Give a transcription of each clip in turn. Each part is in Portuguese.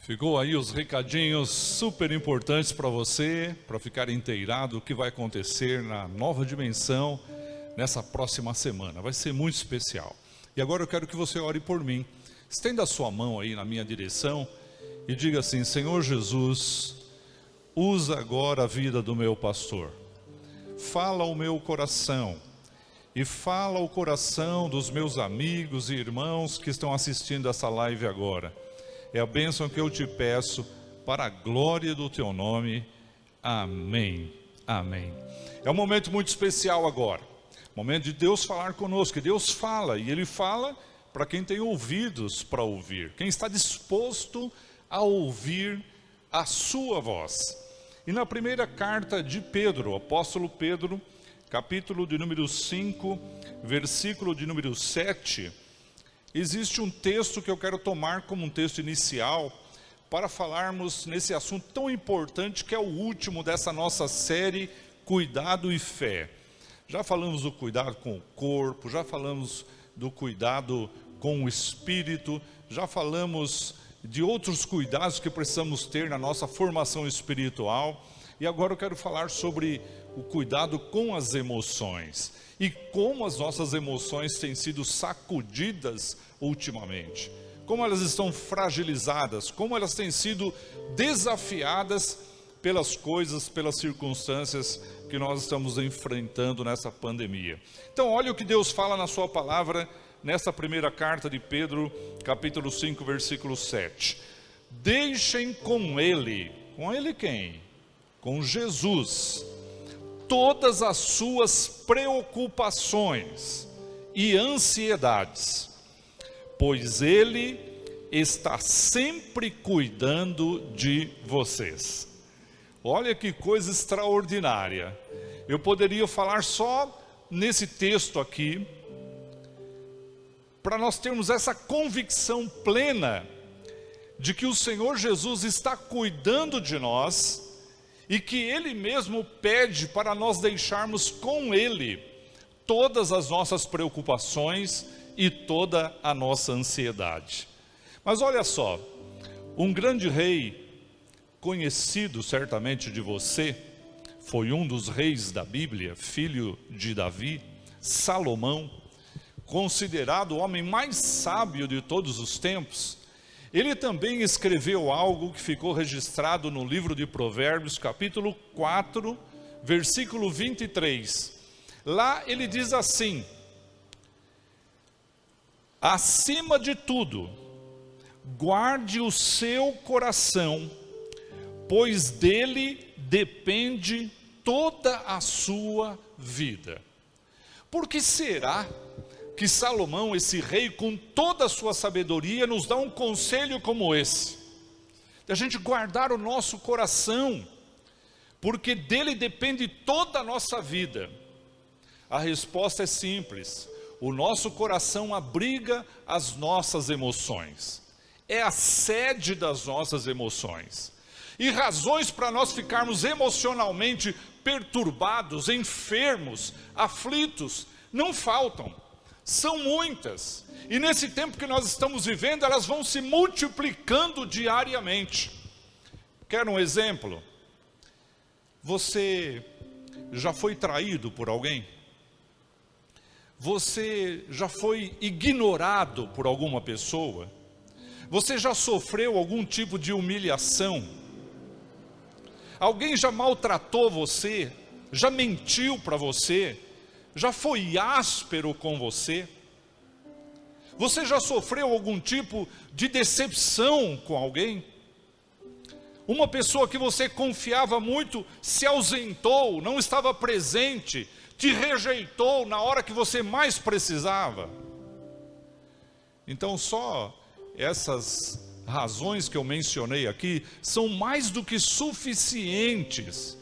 Ficou aí os recadinhos super importantes para você, para ficar inteirado do que vai acontecer na nova dimensão nessa próxima semana. Vai ser muito especial. E agora eu quero que você ore por mim. Estenda a sua mão aí na minha direção e diga assim: Senhor Jesus, usa agora a vida do meu pastor. Fala ao meu coração e fala ao coração dos meus amigos e irmãos que estão assistindo essa live agora. É a bênção que eu te peço para a glória do teu nome. Amém. Amém. É um momento muito especial agora. Momento de Deus falar conosco. E Deus fala, e Ele fala para quem tem ouvidos para ouvir. Quem está disposto a ouvir a sua voz. E na primeira carta de Pedro, o apóstolo Pedro, capítulo de número 5, versículo de número 7, existe um texto que eu quero tomar como um texto inicial para falarmos nesse assunto tão importante que é o último dessa nossa série Cuidado e Fé. Já falamos do cuidado com o corpo, já falamos do cuidado com o espírito, já falamos de outros cuidados que precisamos ter na nossa formação espiritual. E agora eu quero falar sobre o cuidado com as emoções e como as nossas emoções têm sido sacudidas ultimamente, como elas estão fragilizadas, como elas têm sido desafiadas pelas coisas, pelas circunstâncias que nós estamos enfrentando nessa pandemia. Então olha o que Deus fala na sua palavra nessa primeira carta de Pedro, capítulo 5, versículo 7. Deixem com ele quem? Com Jesus, todas as suas preocupações e ansiedades, pois Ele está sempre cuidando de vocês. Olha que coisa extraordinária. Eu poderia falar só nesse texto aqui, para nós termos essa convicção plena de que o Senhor Jesus está cuidando de nós e que Ele mesmo pede para nós deixarmos com Ele todas as nossas preocupações e toda a nossa ansiedade. Mas olha só, um grande rei, conhecido certamente de você, foi um dos reis da Bíblia, filho de Davi, Salomão, considerado o homem mais sábio de todos os tempos. Ele também escreveu algo que ficou registrado no livro de Provérbios, capítulo 4, versículo 23. Lá ele diz assim: acima de tudo, guarde o seu coração, pois dele depende toda a sua vida. Por que será que Salomão, esse rei, com toda a sua sabedoria, nos dá um conselho como esse? De a gente guardar o nosso coração, porque dele depende toda a nossa vida. A resposta é simples: o nosso coração abriga as nossas emoções, é a sede das nossas emoções. E razões para nós ficarmos emocionalmente perturbados, enfermos, aflitos, não faltam. São muitas, e nesse tempo que nós estamos vivendo, elas vão se multiplicando diariamente. Quer um exemplo? Você já foi traído por alguém? Você já foi ignorado por alguma pessoa? Você já sofreu algum tipo de humilhação? Alguém já maltratou você? Já mentiu para você? Já foi áspero com você? Você já sofreu algum tipo de decepção com alguém? Uma pessoa que você confiava muito se ausentou, não estava presente, te rejeitou na hora que você mais precisava. Então só essas razões que eu mencionei aqui são mais do que suficientes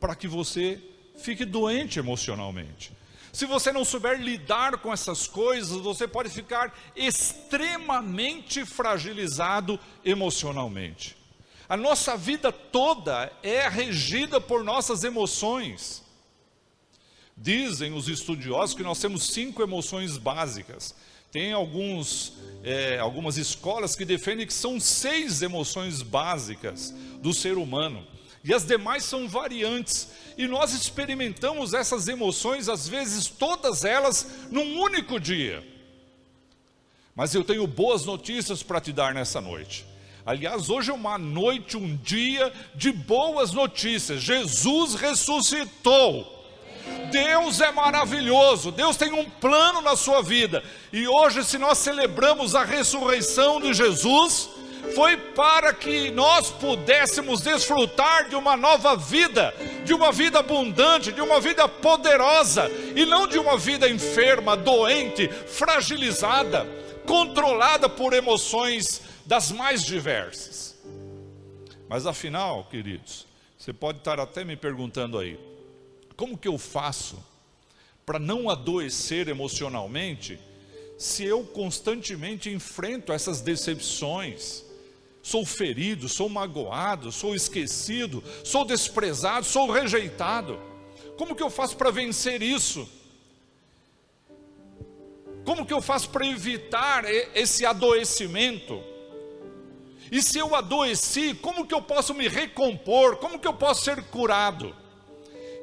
para que você fique doente emocionalmente. Se você não souber lidar com essas coisas, você pode ficar extremamente fragilizado emocionalmente. A nossa vida toda é regida por nossas emoções. Dizem os estudiosos que nós temos 5 emoções básicas: Tem algumas escolas que defendem que são 6 emoções básicas do ser humano. E as demais são variantes. E nós experimentamos essas emoções, às vezes todas elas, num único dia. Mas eu tenho boas notícias para te dar nessa noite. Aliás, hoje é uma noite, um dia de boas notícias. Jesus ressuscitou. Deus é maravilhoso. Deus tem um plano na sua vida. E hoje, se nós celebramos a ressurreição de Jesus, foi para que nós pudéssemos desfrutar de uma nova vida, de uma vida abundante, de uma vida poderosa, e não de uma vida enferma, doente, fragilizada, controlada por emoções das mais diversas. Mas afinal, queridos, você pode estar até me perguntando aí, como que eu faço para não adoecer emocionalmente, se eu constantemente enfrento essas decepções? Sou ferido, sou magoado, sou esquecido, sou desprezado, sou rejeitado. Como que eu faço para vencer isso? Como que eu faço para evitar esse adoecimento? E se eu adoeci, como que eu posso me recompor? Como que eu posso ser curado?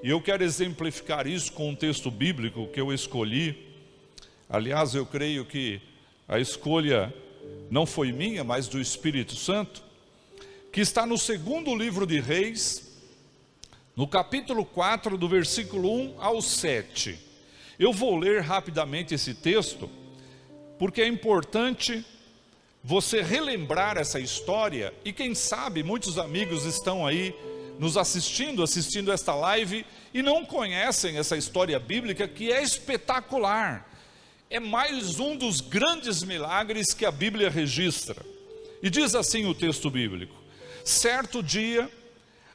E eu quero exemplificar isso com um texto bíblico que eu escolhi. Aliás, eu creio que a escolha não foi minha, mas do Espírito Santo, que está no 2º livro de Reis, no capítulo 4, do versículo 1 ao 7. Eu vou ler rapidamente esse texto, porque é importante você relembrar essa história, e quem sabe muitos amigos estão aí nos assistindo esta live, e não conhecem essa história bíblica que é espetacular. É mais um dos grandes milagres que a Bíblia registra. E diz assim o texto bíblico: certo dia,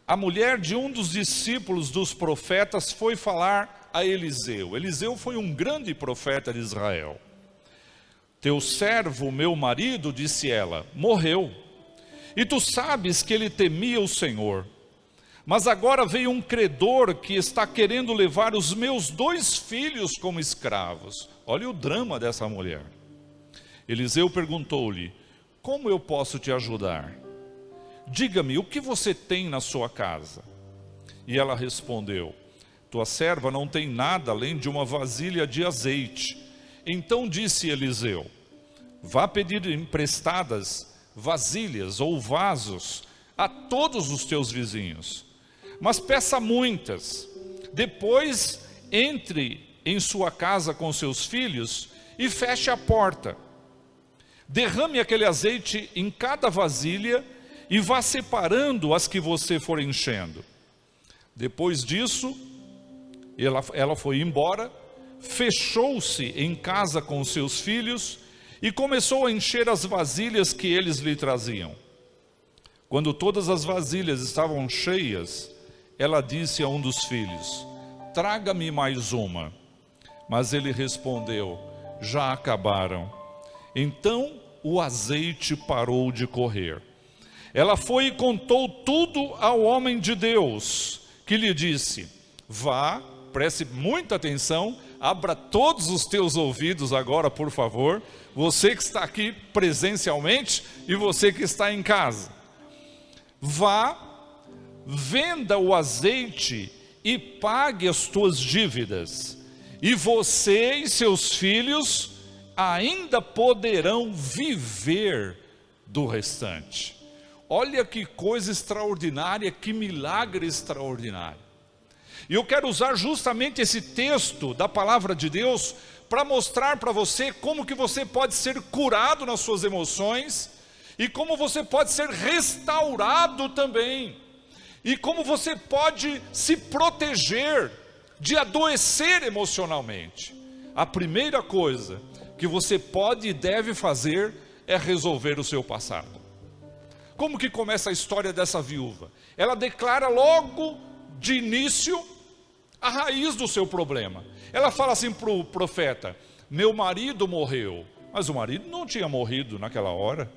a mulher de um dos discípulos dos profetas foi falar a Eliseu. Eliseu foi um grande profeta de Israel. Teu servo, meu marido, disse ela, morreu. E tu sabes que ele temia o Senhor. Mas agora veio um credor que está querendo levar os meus 2 filhos como escravos. Olha o drama dessa mulher. Eliseu perguntou-lhe: como eu posso te ajudar? Diga-me, o que você tem na sua casa? E ela respondeu: tua serva não tem nada além de uma vasilha de azeite. Então disse Eliseu: vá pedir emprestadas vasilhas ou vasos a todos os teus vizinhos, mas peça muitas. Depois entre em sua casa com seus filhos e feche a porta. Derrame aquele azeite em cada vasilha e vá separando as que você for enchendo. Depois disso, ela foi embora, fechou-se em casa com seus filhos e começou a encher as vasilhas que eles lhe traziam. Quando todas as vasilhas estavam cheias, ela disse a um dos filhos: traga-me mais uma. Mas ele respondeu: já acabaram. Então o azeite parou de correr. Ela foi e contou tudo ao homem de Deus, que lhe disse: vá, preste muita atenção, abra todos os teus ouvidos agora, por favor, você que está aqui presencialmente e você que está em casa. Vá, venda o azeite e pague as tuas dívidas, e você e seus filhos ainda poderão viver do restante. Olha que coisa extraordinária, que milagre extraordinário. E eu quero usar justamente esse texto da palavra de Deus para mostrar para você como que você pode ser curado nas suas emoções e como você pode ser restaurado também. E como você pode se proteger de adoecer emocionalmente. A primeira coisa que você pode e deve fazer é resolver o seu passado. Como que começa a história dessa viúva? Ela declara logo de início a raiz do seu problema. Ela fala assim para o profeta: meu marido morreu. Mas o marido não tinha morrido naquela hora.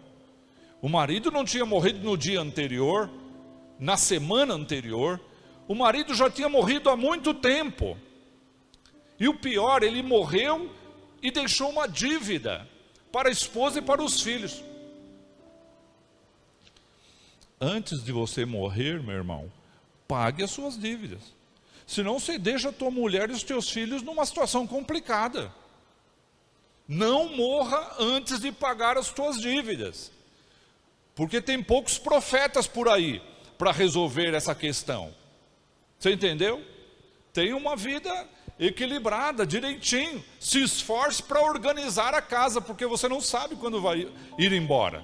O marido não tinha morrido no dia anterior, na semana anterior. O marido já tinha morrido há muito tempo. E o pior, ele morreu e deixou uma dívida para a esposa e para os filhos. Antes de você morrer, meu irmão, pague as suas dívidas. Senão você deixa a tua mulher e os teus filhos numa situação complicada. Não morra antes de pagar as tuas dívidas. Porque tem poucos profetas por aí para resolver essa questão. Você entendeu? Tenha uma vida equilibrada, direitinho. Se esforce para organizar a casa, porque você não sabe quando vai ir embora.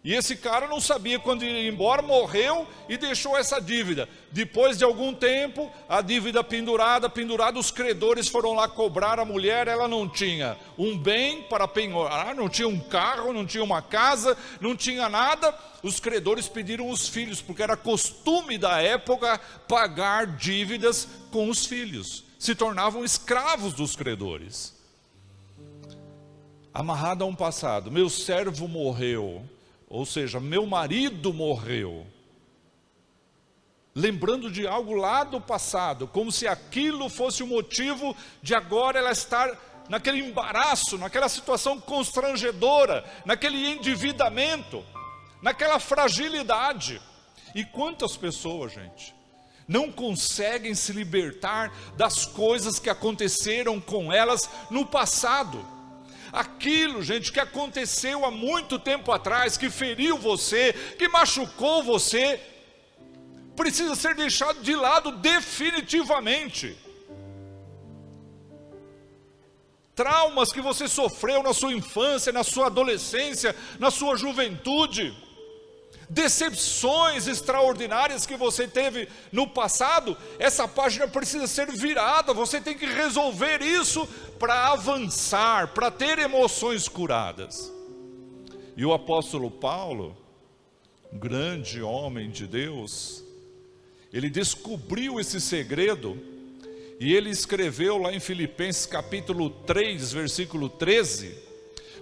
E esse cara não sabia quando ir embora, morreu e deixou essa dívida. Depois de algum tempo, a dívida pendurada, os credores foram lá cobrar a mulher. Ela não tinha um bem para penhorar, não tinha um carro, não tinha uma casa, não tinha nada. Os credores pediram os filhos, porque era costume da época pagar dívidas com os filhos. Se tornavam escravos dos credores. Amarrado a um passado, meu servo morreu. Ou seja, meu marido morreu. Lembrando de algo lá do passado, como se aquilo fosse o motivo de agora ela estar naquele embaraço, naquela situação constrangedora, naquele endividamento, naquela fragilidade. E quantas pessoas, gente, não conseguem se libertar das coisas que aconteceram com elas no passado. Aquilo, gente, que aconteceu há muito tempo atrás, que feriu você, que machucou você, precisa ser deixado de lado definitivamente. Traumas que você sofreu na sua infância, na sua adolescência, na sua juventude, decepções extraordinárias que você teve no passado, essa página precisa ser virada. Você tem que resolver isso para avançar, para ter emoções curadas. E o apóstolo Paulo, grande homem de Deus, ele descobriu esse segredo e ele escreveu lá em Filipenses capítulo 3, versículo 13,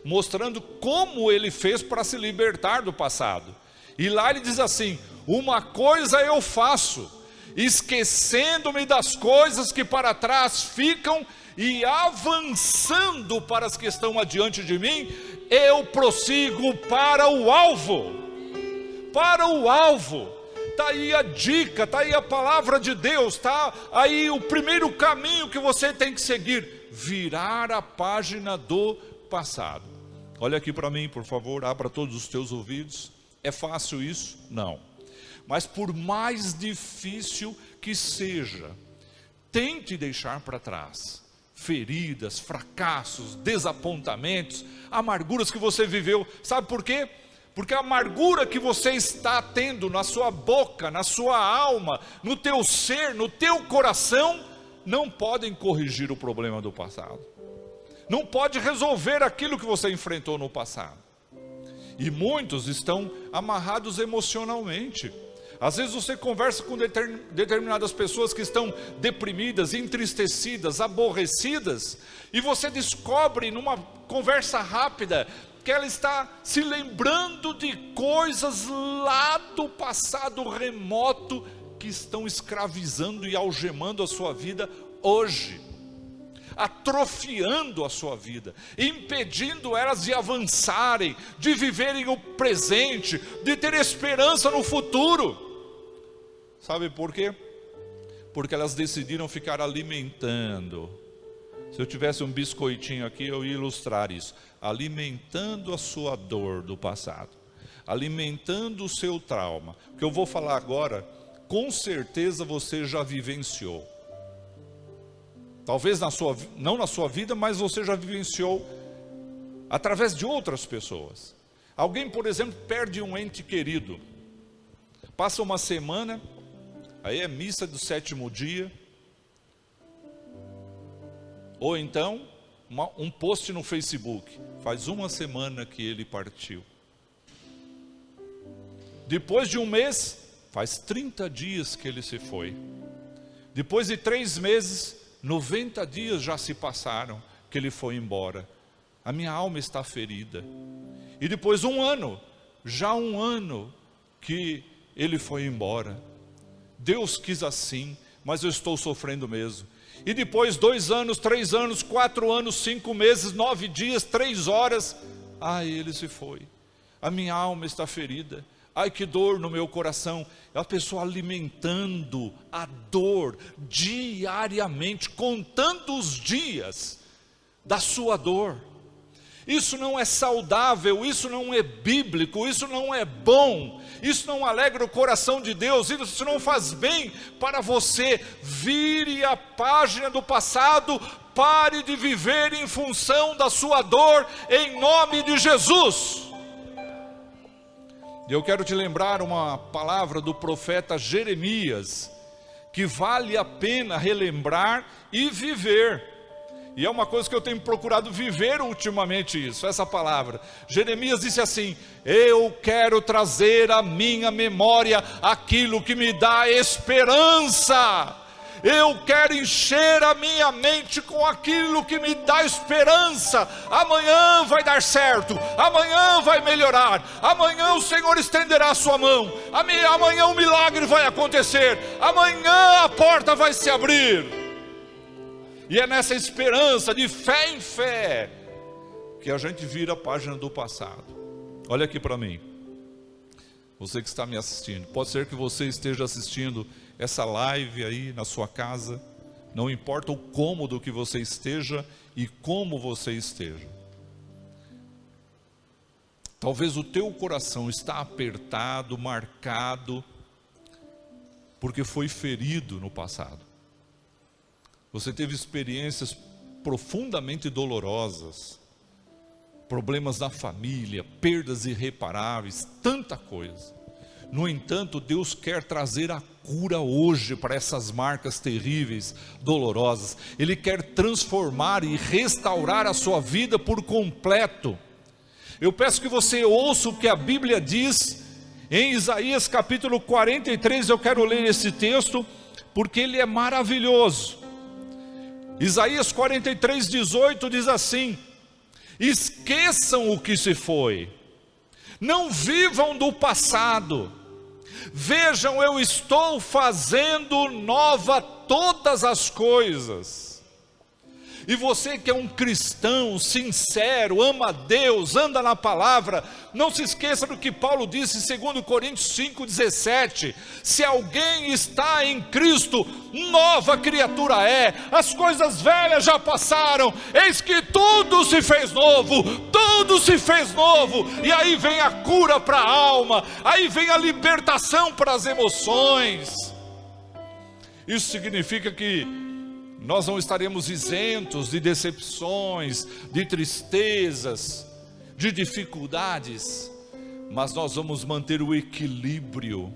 mostrando como ele fez para se libertar do passado. E lá ele diz assim: uma coisa eu faço, esquecendo-me das coisas que para trás ficam e avançando para as que estão adiante de mim, eu prossigo para o alvo. Para o alvo. Está aí a dica, está aí a palavra de Deus, está aí o primeiro caminho que você tem que seguir: virar a página do passado. Olha aqui para mim, por favor, abra todos os teus ouvidos. É fácil isso? Não. Mas por mais difícil que seja, tente deixar para trás feridas, fracassos, desapontamentos, amarguras que você viveu. Sabe por quê? Porque a amargura que você está tendo na sua boca, na sua alma, no teu ser, no teu coração, não podem corrigir o problema do passado. Não pode resolver aquilo que você enfrentou no passado. E muitos estão amarrados emocionalmente. Às vezes você conversa com determinadas pessoas que estão deprimidas, entristecidas, aborrecidas, e você descobre numa conversa rápida que ela está se lembrando de coisas lá do passado remoto que estão escravizando e algemando a sua vida hoje, atrofiando a sua vida, impedindo elas de avançarem, de viverem o presente, de ter esperança no futuro. Sabe por quê? Porque elas decidiram ficar alimentando. Se eu tivesse um biscoitinho aqui, eu ia ilustrar isso. Alimentando a sua dor do passado, alimentando o seu trauma. O que eu vou falar agora, com certeza você já vivenciou. Talvez não na sua vida, mas você já vivenciou através de outras pessoas. Alguém, por exemplo, perde um ente querido. Passa uma semana, aí é missa do 7º dia. Ou então, um post no Facebook. Faz uma semana que ele partiu. Depois de um mês, faz 30 dias que ele se foi. Depois de 3 meses, 90 dias já se passaram que ele foi embora. A minha alma está ferida. E depois 1 ano, já 1 ano que ele foi embora. Deus quis assim, mas eu estou sofrendo mesmo. E depois 2 anos, 3 anos, 4 anos, 5 meses, 9 dias, 3 horas, ai, ele se foi. A minha alma está ferida. Ai, que dor no meu coração. É a pessoa alimentando a dor diariamente, contando os dias da sua dor. Isso não é saudável, isso não é bíblico, isso não é bom, isso não alegra o coração de Deus, isso não faz bem para você. Vire a página do passado, pare de viver em função da sua dor, em nome de Jesus. Eu quero te lembrar uma palavra do profeta Jeremias, que vale a pena relembrar e viver. E é uma coisa que eu tenho procurado viver ultimamente isso, essa palavra. Jeremias disse assim: eu quero trazer à minha memória aquilo que me dá esperança. Eu quero encher a minha mente com aquilo que me dá esperança. Amanhã vai dar certo, amanhã vai melhorar, amanhã o Senhor estenderá a sua mão, amanhã um milagre vai acontecer, amanhã a porta vai se abrir. E é nessa esperança, de fé em fé, que a gente vira a página do passado. Olha aqui para mim, você que está me assistindo, pode ser que você esteja assistindo essa live aí na sua casa, não importa o cômodo que você esteja e como você esteja. Talvez o teu coração está apertado, marcado, porque foi ferido no passado. Você teve experiências profundamente dolorosas, problemas na família, perdas irreparáveis, tanta coisa. No entanto, Deus quer trazer a cura hoje para essas marcas terríveis, dolorosas. Ele quer transformar e restaurar a sua vida por completo. Eu peço que você ouça o que a Bíblia diz em Isaías capítulo 43, eu quero ler esse texto, porque ele é maravilhoso. Isaías 43, 18 diz assim: esqueçam o que se foi, não vivam do passado, vejam, eu estou fazendo nova todas as coisas. E você que é um cristão sincero, ama a Deus, anda na palavra, não se esqueça do que Paulo disse em 2 Coríntios 5,17: se alguém está em Cristo, nova criatura é, as coisas velhas já passaram, eis que tudo se fez novo, tudo se fez novo. E aí vem a cura para a alma, aí vem a libertação para as emoções. Isso significa que nós não estaremos isentos de decepções, de tristezas, de dificuldades, mas nós vamos manter o equilíbrio.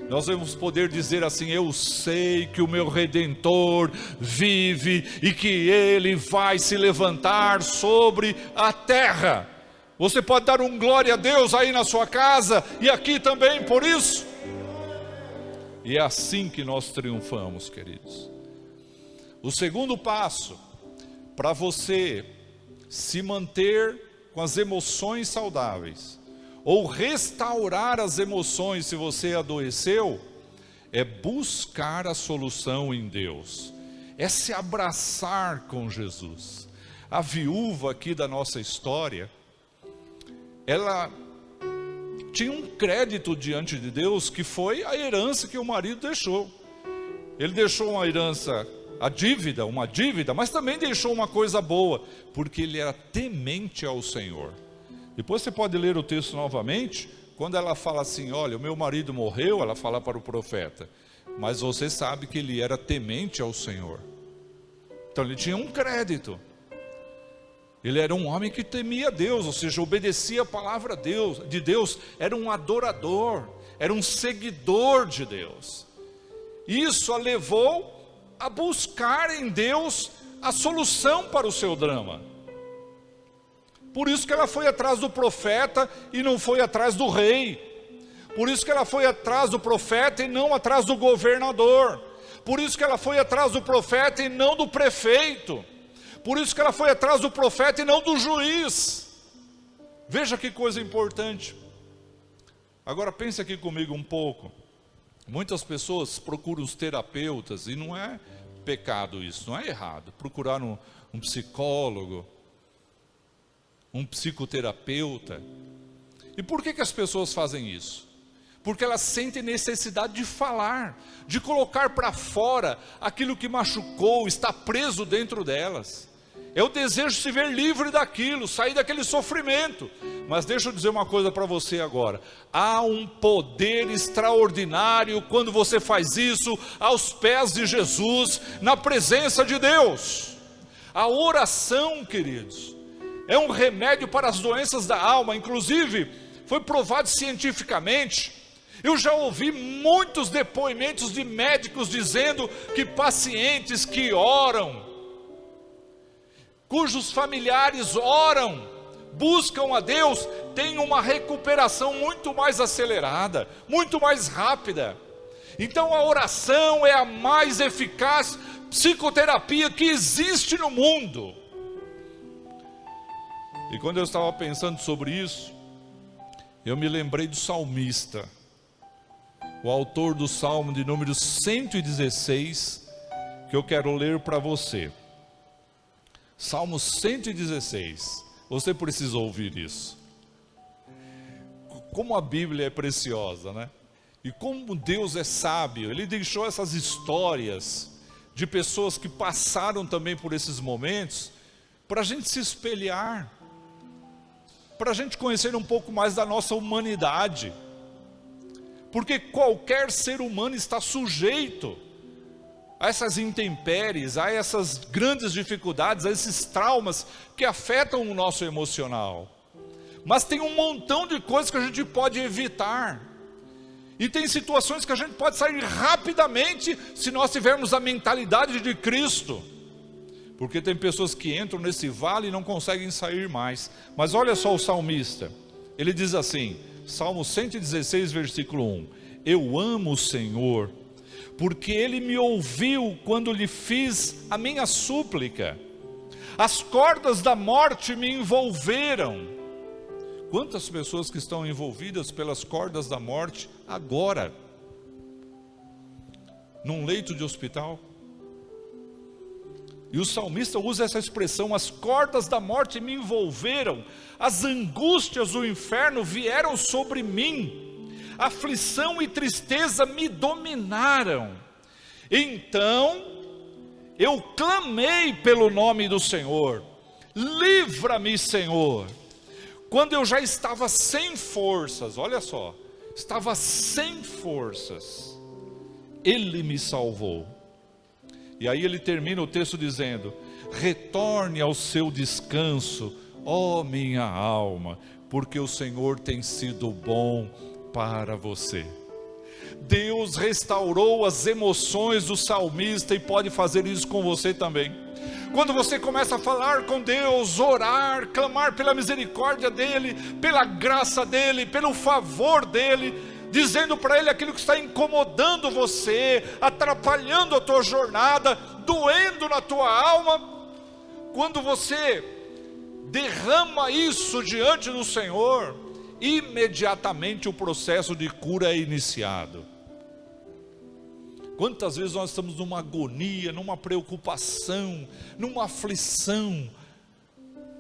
Nós vamos poder dizer assim: eu sei que o meu Redentor vive e que Ele vai se levantar sobre a terra. Você pode dar um glória a Deus aí na sua casa e aqui também por isso? E é assim que nós triunfamos, queridos. O segundo passo, para você se manter com as emoções saudáveis, ou restaurar as emoções se você adoeceu, é buscar a solução em Deus, é se abraçar com Jesus. A viúva aqui da nossa história, ela tinha um crédito diante de Deus, que foi a herança que o marido deixou. Ele deixou uma herança, uma dívida, mas também deixou uma coisa boa, porque ele era temente ao Senhor. Depois você pode ler o texto novamente, quando ela fala assim: olha, o meu marido morreu, ela fala para o profeta, mas você sabe que ele era temente ao Senhor. Então ele tinha um crédito, ele era um homem que temia Deus, ou seja, obedecia a palavra de Deus, era um adorador, era um seguidor de Deus. Isso a levou a buscar em Deus a solução para o seu drama. Por isso que ela foi atrás do profeta e não foi atrás do rei. Por isso que ela foi atrás do profeta e não atrás do governador. Por isso que ela foi atrás do profeta e não do prefeito. Por isso que ela foi atrás do profeta e não do juiz. Veja que coisa importante. Agora pense aqui comigo um pouco. Muitas pessoas procuram os terapeutas, e não é pecado isso, não é errado. Procurar um psicólogo, um psicoterapeuta. E por que as pessoas fazem isso? Porque elas sentem necessidade de falar, de colocar para fora aquilo que machucou, está preso dentro delas. É o desejo de se ver livre daquilo, sair daquele sofrimento. Mas deixa eu dizer uma coisa para você agora. Há um poder extraordinário quando você faz isso aos pés de Jesus, na presença de Deus. A oração, queridos, é um remédio para as doenças da alma. Inclusive, foi provado cientificamente. Eu já ouvi muitos depoimentos de médicos dizendo que pacientes que oram, cujos familiares oram, buscam a Deus, têm uma recuperação muito mais acelerada, muito mais rápida. Então a oração é a mais eficaz psicoterapia que existe no mundo. E quando eu estava pensando sobre isso, eu me lembrei do salmista, o autor do Salmo de número 116, que eu quero ler para você. Salmo 116, você precisa ouvir isso. Como a Bíblia é preciosa, né? E como Deus é sábio, Ele deixou essas histórias de pessoas que passaram também por esses momentos, para a gente se espelhar, para a gente conhecer um pouco mais da nossa humanidade. Porque qualquer ser humano está sujeito a essas intempéries, a essas grandes dificuldades, a esses traumas que afetam o nosso emocional. Mas tem um montão de coisas que a gente pode evitar. E tem situações que a gente pode sair rapidamente se nós tivermos a mentalidade de Cristo. Porque tem pessoas que entram nesse vale e não conseguem sair mais. Mas olha só o salmista, ele diz assim, Salmo 116, versículo 1. Eu amo o Senhor, porque Ele me ouviu quando lhe fiz a minha súplica. As cordas da morte me envolveram. Quantas pessoas que estão envolvidas pelas cordas da morte agora? Num leito de hospital? E o salmista usa essa expressão, as cordas da morte me envolveram, as angústias do inferno vieram sobre mim, aflição e tristeza me dominaram. Então, eu clamei pelo nome do Senhor, livra-me, Senhor. Quando eu já estava sem forças, olha só, estava sem forças, Ele me salvou. E aí ele termina o texto dizendo, retorne ao seu descanso, ó minha alma, porque o Senhor tem sido bom para você. Deus restaurou as emoções do salmista e pode fazer isso com você também. Quando você começa a falar com Deus, orar, clamar pela misericórdia dEle, pela graça dEle, pelo favor dEle, dizendo para Ele aquilo que está incomodando você, atrapalhando a tua jornada, doendo na tua alma. Quando você derrama isso diante do Senhor, imediatamente o processo de cura é iniciado. Quantas vezes nós estamos numa agonia, numa preocupação, numa aflição,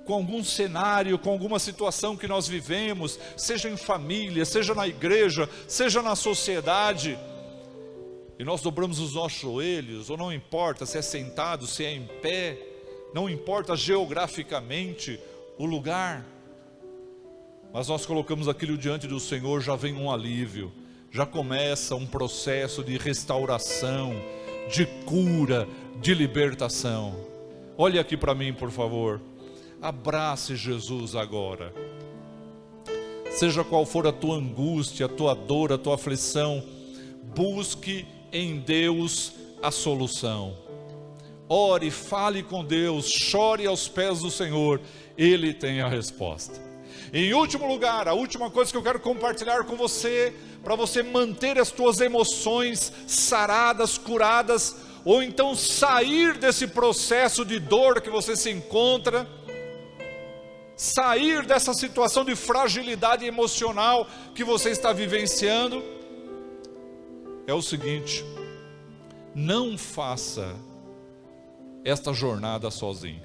com algum cenário, com alguma situação que nós vivemos, seja em família, seja na igreja, seja na sociedade, e nós dobramos os nossos joelhos, ou não importa se é sentado, se é em pé, não importa geograficamente o lugar, mas nós colocamos aquilo diante do Senhor, já vem um alívio, já começa um processo de restauração, de cura, de libertação. Olhe aqui para mim, por favor. Abrace Jesus agora. Seja qual for a tua angústia, a tua dor, a tua aflição, busque em Deus a solução. Ore, fale com Deus, chore aos pés do Senhor, Ele tem a resposta. Em último lugar, a última coisa que eu quero compartilhar com você, para você manter as tuas emoções saradas, curadas, ou então sair desse processo de dor que você se encontra, sair dessa situação de fragilidade emocional que você está vivenciando, é o seguinte: não faça esta jornada sozinho.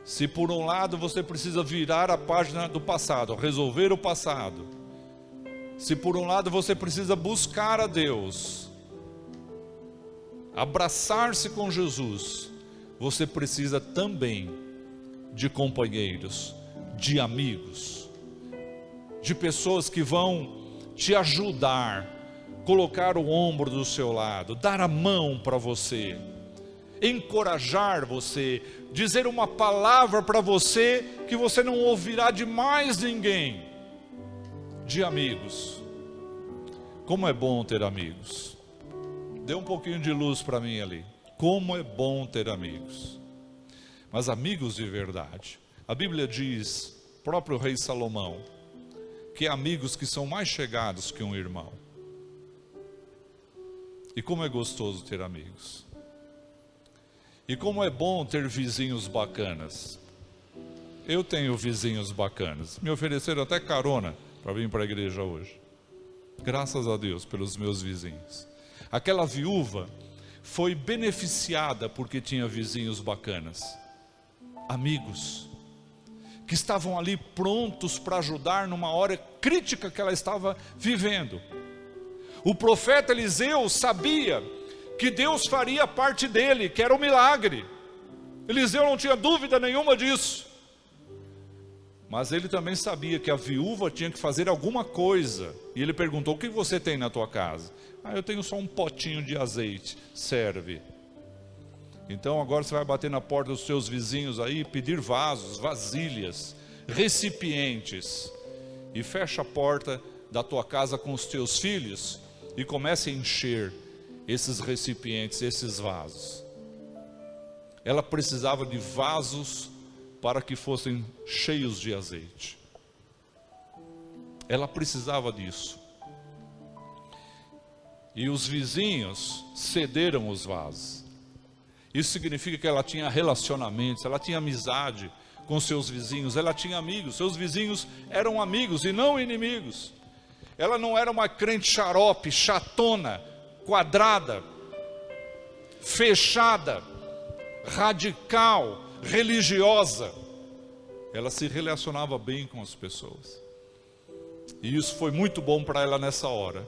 Se por um lado você precisa virar a página do passado, resolver o passado, se por um lado você precisa buscar a Deus, abraçar-se com Jesus, você precisa também de companheiros, de amigos, de pessoas que vão te ajudar, colocar o ombro do seu lado, dar a mão para você, encorajar você, dizer uma palavra para você que você não ouvirá de mais ninguém. De amigos. Como é bom ter amigos. Dê um pouquinho de luz para mim ali. Como é bom ter amigos. Mas amigos de verdade. A Bíblia diz, próprio rei Salomão, que há amigos que são mais chegados que um irmão. E como é gostoso ter amigos. E como é bom ter vizinhos bacanas. Eu tenho vizinhos bacanas. Me ofereceram até carona para vir para a igreja hoje. Graças a Deus pelos meus vizinhos. Aquela viúva foi beneficiada porque tinha vizinhos bacanas. Amigos. Que estavam ali prontos para ajudar numa hora crítica que ela estava vivendo. O profeta Eliseu sabia que Deus faria parte dele, que era um milagre. Eliseu não tinha dúvida nenhuma disso. Mas ele também sabia que a viúva tinha que fazer alguma coisa. E ele perguntou, o que você tem na tua casa? Eu tenho só um potinho de azeite, serve. Então agora você vai bater na porta dos seus vizinhos aí, pedir vasos, vasilhas, recipientes. E fecha a porta da tua casa com os teus filhos e comece a encher esses recipientes, esses vasos. Ela precisava de vasos para que fossem cheios de azeite. Ela precisava disso. E os vizinhos cederam os vasos. Isso significa que ela tinha relacionamentos, ela tinha amizade com seus vizinhos, ela tinha amigos, seus vizinhos eram amigos e não inimigos. Ela não era uma crente xarope, chatona, quadrada, fechada, radical, religiosa. Ela se relacionava bem com as pessoas. E isso foi muito bom para ela nessa hora.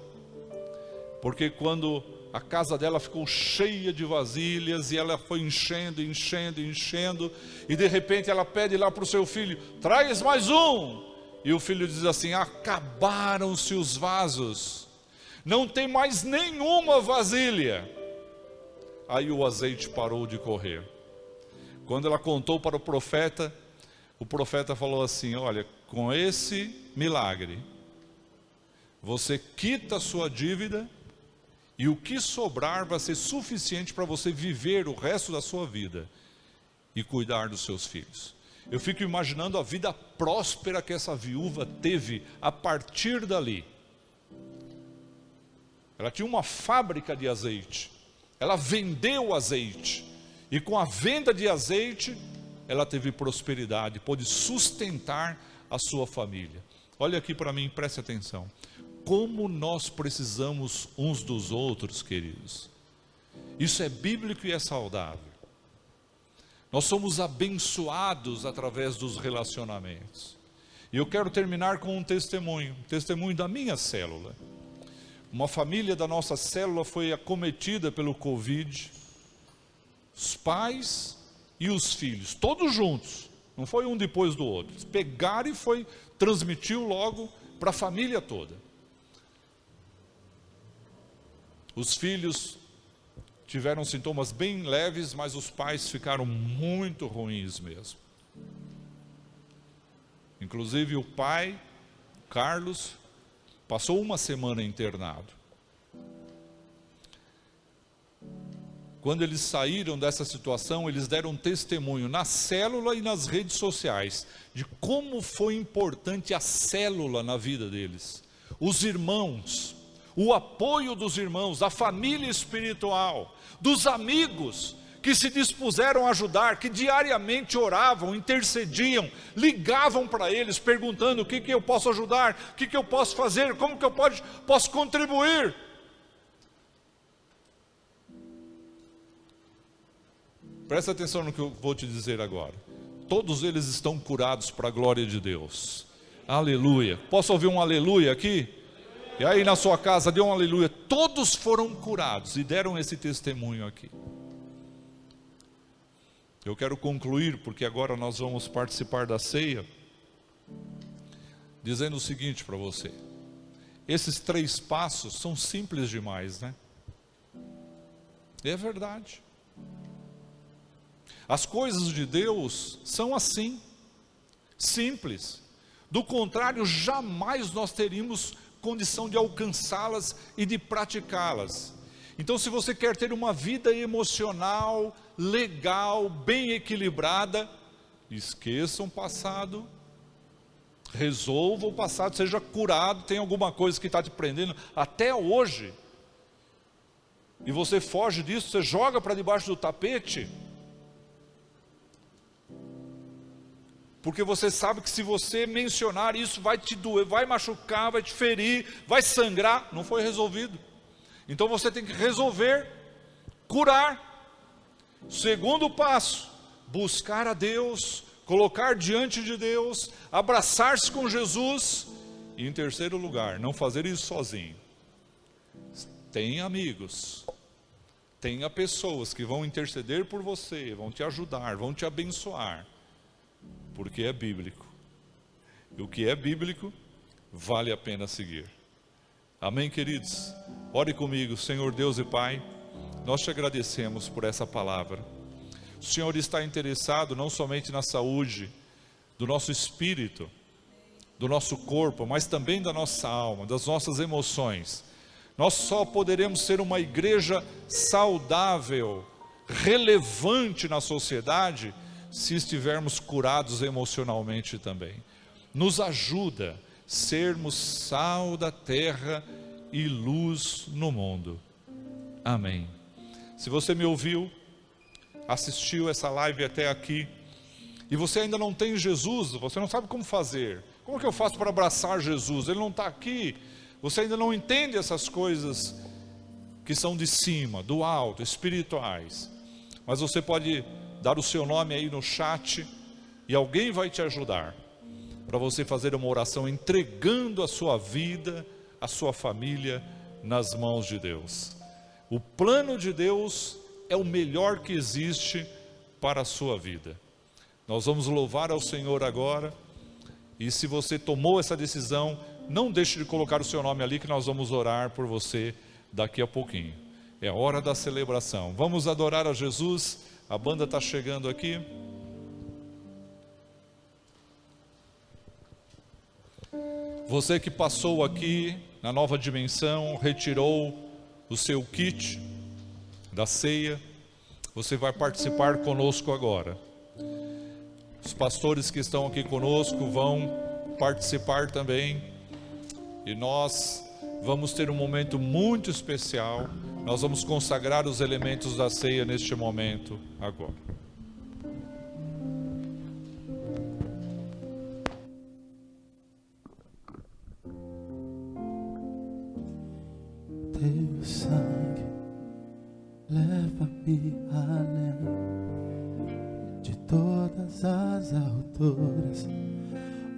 Porque quando a casa dela ficou cheia de vasilhas e ela foi enchendo, e de repente ela pede lá para o seu filho, traz mais um. E o filho diz assim, acabaram-se os vasos, não tem mais nenhuma vasilha. Aí o azeite parou de correr. Quando ela contou para o profeta falou assim, olha, com esse milagre, você quita a sua dívida, e o que sobrar vai ser suficiente para você viver o resto da sua vida, e cuidar dos seus filhos. Eu fico imaginando a vida próspera que essa viúva teve a partir dali. Ela tinha uma fábrica de azeite. Ela vendeu azeite. E com a venda de azeite, ela teve prosperidade. Pôde sustentar a sua família. Olha aqui para mim, preste atenção. Como nós precisamos uns dos outros, queridos. Isso é bíblico e é saudável. Nós somos abençoados através dos relacionamentos. E eu quero terminar com um testemunho da minha célula. Uma família da nossa célula foi acometida pelo Covid. Os pais e os filhos, todos juntos. Não foi um depois do outro. Eles pegaram e transmitiu logo para a família toda. Os filhos tiveram sintomas bem leves, mas os pais ficaram muito ruins mesmo. Inclusive o pai, Carlos, passou uma semana internado. Quando eles saíram dessa situação, eles deram testemunho na célula e nas redes sociais de como foi importante a célula na vida deles. Os irmãos, o apoio dos irmãos, a família espiritual, dos amigos que se dispuseram a ajudar, que diariamente oravam, intercediam, ligavam para eles, perguntando o que eu posso ajudar, o que eu posso fazer, como que eu posso contribuir. Presta atenção no que eu vou te dizer agora. Todos eles estão curados para a glória de Deus. Aleluia. Posso ouvir um aleluia aqui? E aí na sua casa, dê um aleluia. Todos foram curados e deram esse testemunho aqui. Eu quero concluir, porque agora nós vamos participar da ceia, dizendo o seguinte para você. Esses 3 passos são simples demais, né? É verdade. As coisas de Deus são assim, simples. Do contrário, jamais nós teríamos condição de alcançá-las e de praticá-las. Então, se você quer ter uma vida emocional, legal, bem equilibrada, esqueça o passado, resolva o passado, seja curado. Tem alguma coisa que está te prendendo até hoje, e você foge disso, você joga para debaixo do tapete, porque você sabe que se você mencionar isso, vai te doer, vai machucar, vai te ferir, vai sangrar. Não foi resolvido. Então você tem que resolver, curar. Segundo passo, buscar a Deus, colocar diante de Deus, abraçar-se com Jesus. E em terceiro lugar, não fazer isso sozinho. Tenha amigos, tenha pessoas que vão interceder por você, vão te ajudar, vão te abençoar, porque é bíblico. E o que é bíblico, vale a pena seguir. Amém, queridos? Ore comigo. Senhor Deus e Pai, nós te agradecemos por essa palavra. O Senhor está interessado não somente na saúde do nosso espírito, do nosso corpo, mas também da nossa alma, das nossas emoções. Nós só poderemos ser uma igreja saudável, relevante na sociedade, se estivermos curados emocionalmente também. Nos ajuda a sermos sal da terra e luz no mundo. Amém. Se você me ouviu, assistiu essa live até aqui, e você ainda não tem Jesus, você não sabe como fazer. Como que eu faço para abraçar Jesus? Ele não está aqui. Você ainda não entende essas coisas que são de cima, do alto, espirituais. Mas você pode dar o seu nome aí no chat, e alguém vai te ajudar, para você fazer uma oração entregando a sua vida, a sua família, nas mãos de Deus. O plano de Deus é o melhor que existe para a sua vida. Nós vamos louvar ao Senhor agora, e se você tomou essa decisão, não deixe de colocar o seu nome ali, que nós vamos orar por você daqui a pouquinho. É hora da celebração. Vamos adorar a Jesus. A banda está chegando aqui. Você que passou aqui na Nova Dimensão, retirou o seu kit da ceia, você vai participar conosco agora. Os pastores que estão aqui conosco vão participar também, e nós vamos ter um momento muito especial. Nós vamos consagrar os elementos da ceia neste momento agora. Teu sangue leva-me além de todas as alturas,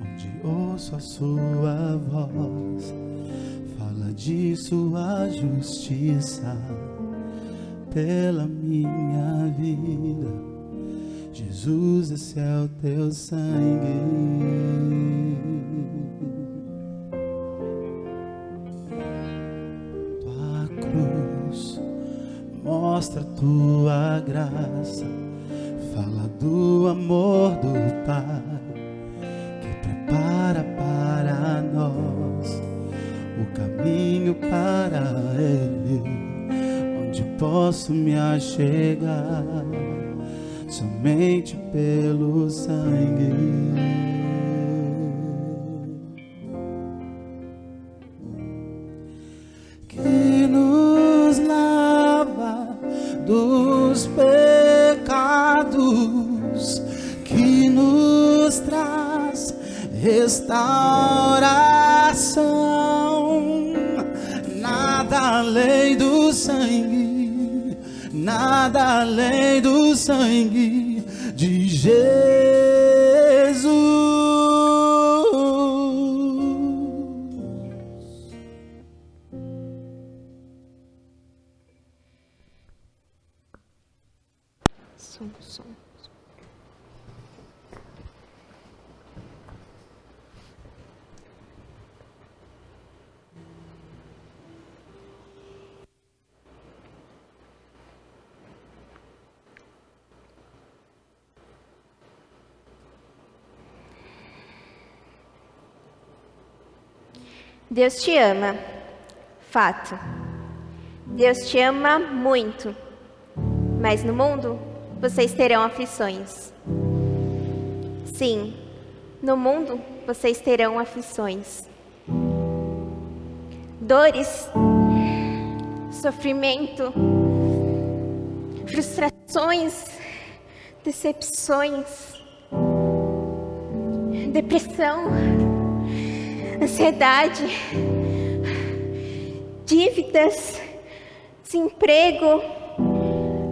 onde ouço a sua voz, fala de sua justiça pela minha vida. Jesus, esse é o teu sangue. Tua cruz mostra tua graça, fala do amor do Pai, que prepara para nós o caminho para Ele, onde posso me achegar somente pelo sangue. Que nos lava dos pecados, que nos traz restauração. Nada além do sangue, nada além do sangue de Jesus. Som. Deus te ama. Fato. Deus te ama muito. Mas no mundo, vocês terão aflições. Sim, no mundo, vocês terão aflições. Dores, sofrimento, frustrações, decepções, depressão, ansiedade, dívidas, desemprego,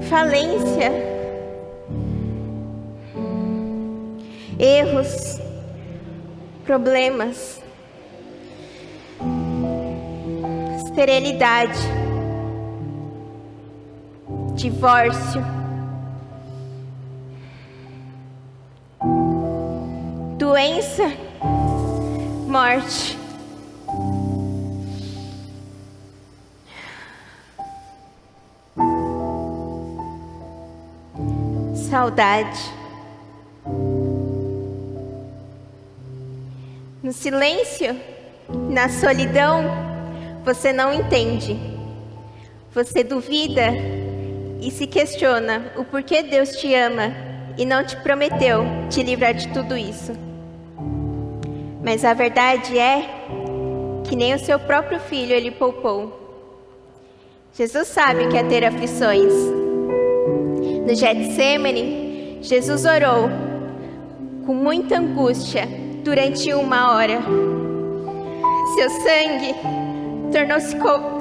falência, erros, problemas, esterilidade, divórcio, doença, morte. Saudade. No silêncio, na solidão, você não entende. Você duvida e se questiona o porquê Deus te ama e não te prometeu te livrar de tudo isso. Mas a verdade é que nem o seu próprio filho ele poupou. Jesus sabe que é ter aflições. No Getsêmani, Jesus orou com muita angústia durante 1 hora. Seu sangue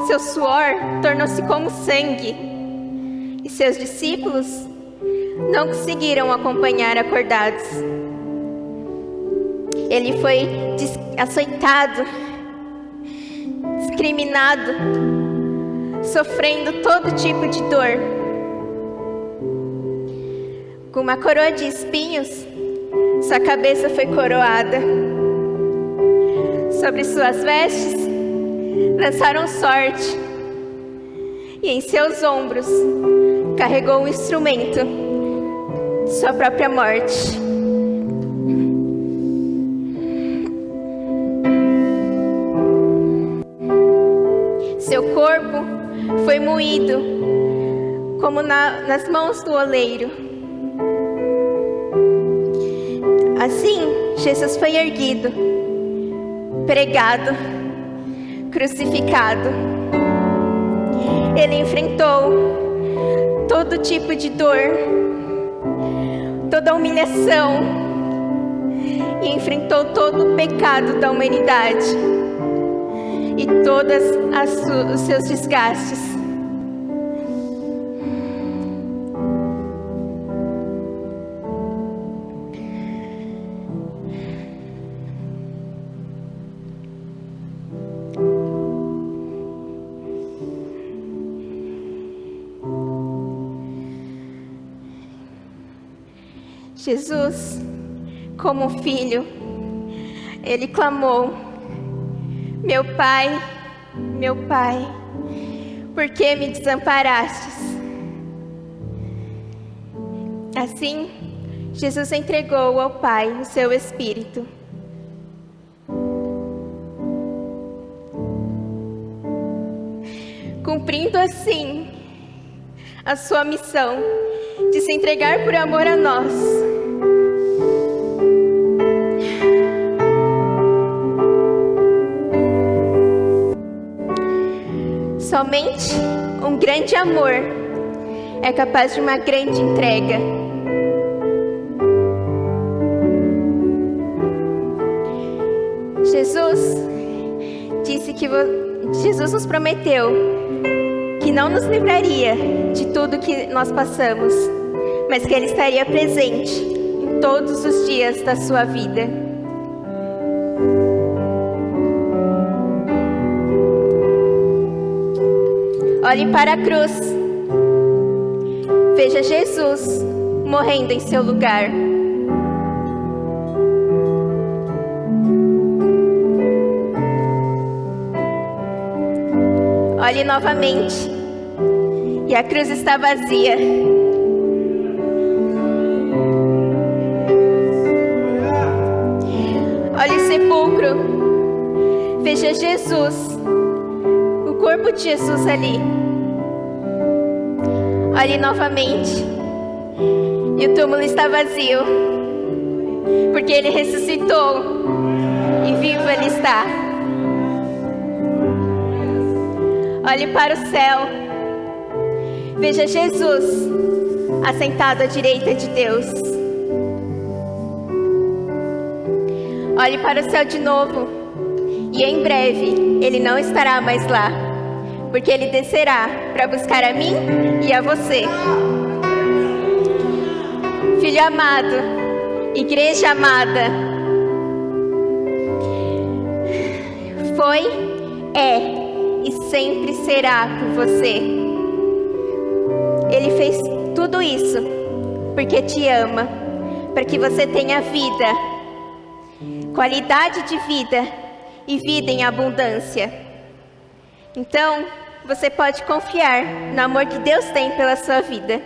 seu suor tornou-se como sangue. E seus discípulos não conseguiram acompanhar acordados. Ele foi açoitado, discriminado, sofrendo todo tipo de dor. Com uma coroa de espinhos, sua cabeça foi coroada. Sobre suas vestes, lançaram sorte. E em seus ombros, carregou o instrumento de sua própria morte. Seu corpo foi moído, como nas mãos do oleiro. Assim, Jesus foi erguido, pregado, crucificado. Ele enfrentou todo tipo de dor, toda humilhação, e enfrentou todo o pecado da humanidade e todos os seus desgastes. Jesus, como filho, ele clamou: meu Pai, por que me desamparastes? Assim, Jesus entregou ao Pai o seu Espírito. Cumprindo assim a sua missão de se entregar por amor a nós. Somente um grande amor é capaz de uma grande entrega. Jesus nos prometeu que que não nos livraria de tudo que nós passamos, mas que Ele estaria presente em todos os dias da sua vida. Olhe para a cruz. Veja Jesus morrendo em seu lugar. Olhe novamente. E a cruz está vazia. Olhe o sepulcro. Veja Jesus. O corpo de Jesus ali. Olhe novamente. E o túmulo está vazio. Porque Ele ressuscitou. E vivo Ele está. Olhe para o céu. Veja Jesus assentado à direita de Deus. Olhe para o céu de novo. E em breve Ele não estará mais lá, porque Ele descerá para buscar a mim e a você. Filho amado, igreja amada, foi, é e sempre será por você. Ele fez tudo isso porque te ama, para que você tenha vida, qualidade de vida e vida em abundância. Então, você pode confiar no amor que Deus tem pela sua vida.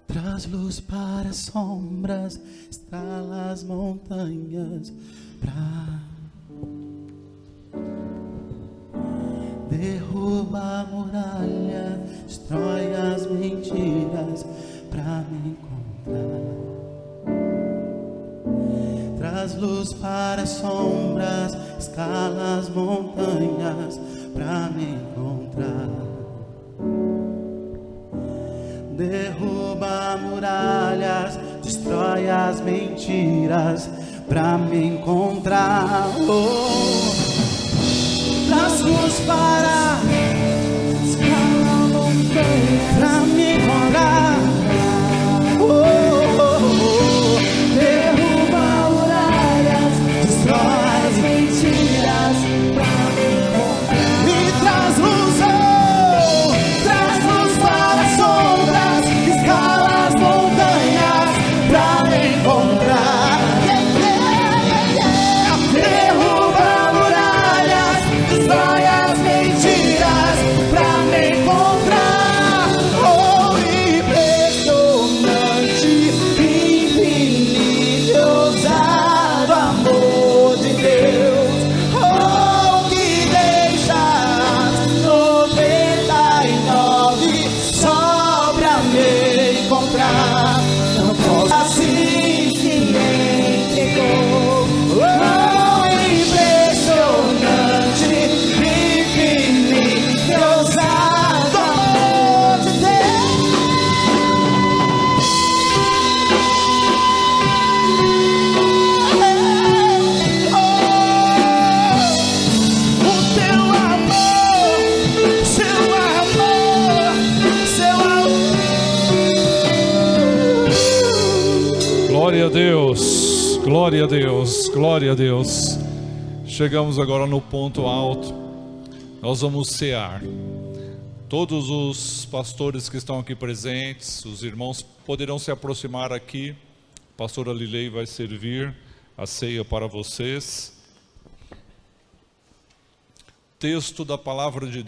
Traz luz para as sombras, estrala as montanhas, derruba a muralha, destrói as mentiras pra me encontrar. Traz luz para as sombras, escala as montanhas pra me encontrar. Derruba muralhas, destrói as mentiras pra me encontrar. Oh, traz luz para escala a montanha pra me encontrar. Oh, oh, oh. Derruba muralhas, destrói as mentiras pra me encontrar. E traz luz, oh, traz luz para as sombras, escala as montanhas pra me encontrar. Derruba muralhas, destrói as mentiras pra me encontrar. Oh, impressionante, infinito, ousado amor de Deus. Oh, que deixa 99 só pra me encontrar. Não posso assim se entregou. Oh, impressionante, infinito, ousado amor de Deus. Oh, o teu amor, seu amor, seu amor. Glória a Deus, glória a Deus, glória a Deus. Chegamos agora no ponto alto. Nós vamos cear. Todos os pastores que estão aqui presentes, os irmãos poderão se aproximar aqui. A pastora Lilei vai servir a ceia para vocês. Texto da palavra de Deus.